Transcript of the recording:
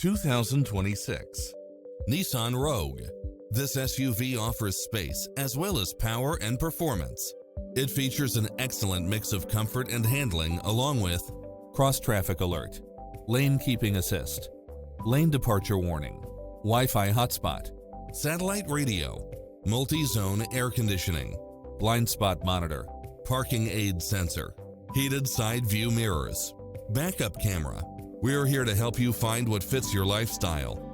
2026 Nissan Rogue. This SUV offers space as well as power and performance. It features an excellent mix of comfort and handling along with cross-traffic alert, lane keeping assist, lane departure warning, Wi-Fi hotspot, satellite radio, multi-zone air conditioning, blind spot monitor, parking aid sensor, heated side view mirrors, backup camera. We're here to help you find what fits your lifestyle.